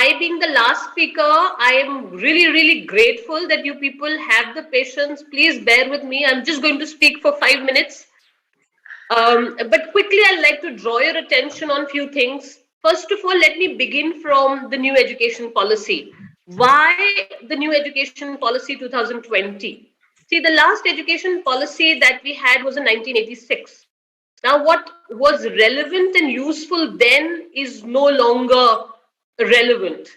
I being the last speaker, I am really, really grateful that you people have the patience. Please bear with me. I'm just going to speak for 5 minutes. But quickly, I'd like to draw your attention on few things. First of all, let me begin from the new education policy. Why the new education policy 2020? See, the last education policy that we had was in 1986. Now, what was relevant and useful then is no longer relevant.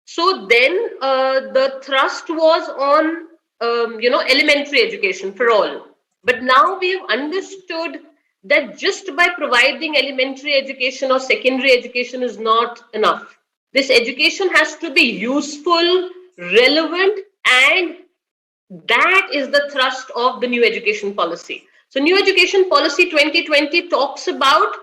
So then the thrust was on, elementary education for all. But now we have understood that just by providing elementary education or secondary education is not enough. This education has to be useful, relevant, and that is the thrust of the new education policy. So, new education policy 2020 talks about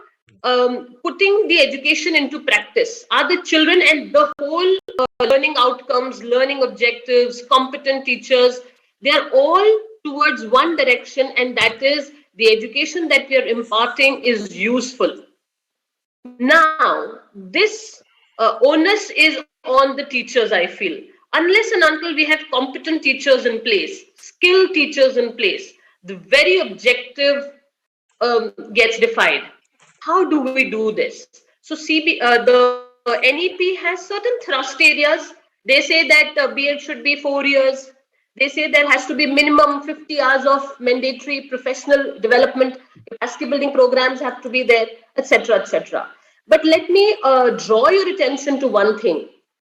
putting the education into practice. Are the children and the whole learning outcomes, learning objectives, competent teachers, they are all towards one direction, and that is the education that we are imparting is useful. Now, this onus is on the teachers, I feel. Unless and until we have competent teachers in place, skilled teachers in place, the very objective gets defied. How do we do this? So the NEP has certain thrust areas. They say that BEd should be 4 years. They say there has to be minimum 50 hours of mandatory professional development. Capacity building programs have to be there, etc., etc. But let me draw your attention to one thing.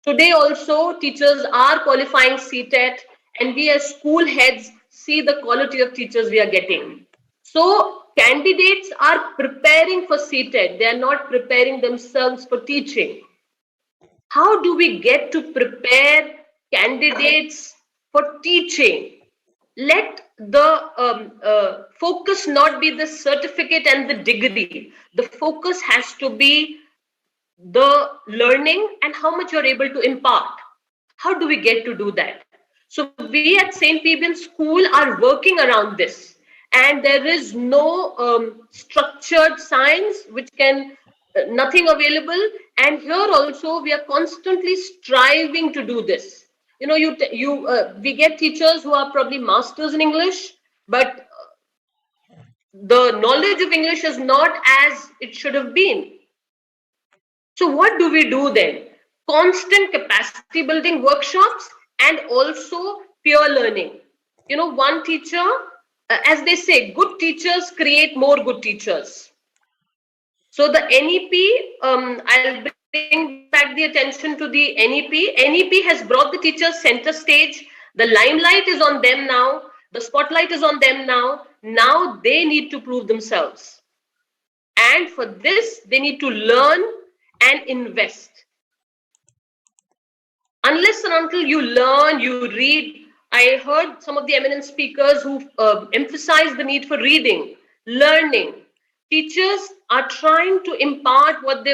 Today also, teachers are qualifying CTET, and we as school heads see the quality of teachers we are getting. So candidates are preparing for CTET. They are not preparing themselves for teaching. How do we get to prepare candidates for teaching? Let the focus not be the certificate and the degree. The focus has to be the learning and how much you're able to impart. How do we get to do that? So we at St. Fabian School are working around this, and there is no structured science which can nothing available. And here also we are constantly striving to do this. You know, we get teachers who are probably masters in English, but the knowledge of English is not as it should have been. So what do we do then? Constant capacity building workshops and also peer learning. You know, one teacher, as they say, good teachers create more good teachers. So the NEP, I'll bring back the attention to the NEP. NEP has brought the teachers center stage. The limelight is on them now. The spotlight is on them now. Now they need to prove themselves. And for this, they need to learn and invest. Unless and until you learn, you read. I heard some of the eminent speakers who emphasize the need for reading, learning. Teachers are trying to impart what they've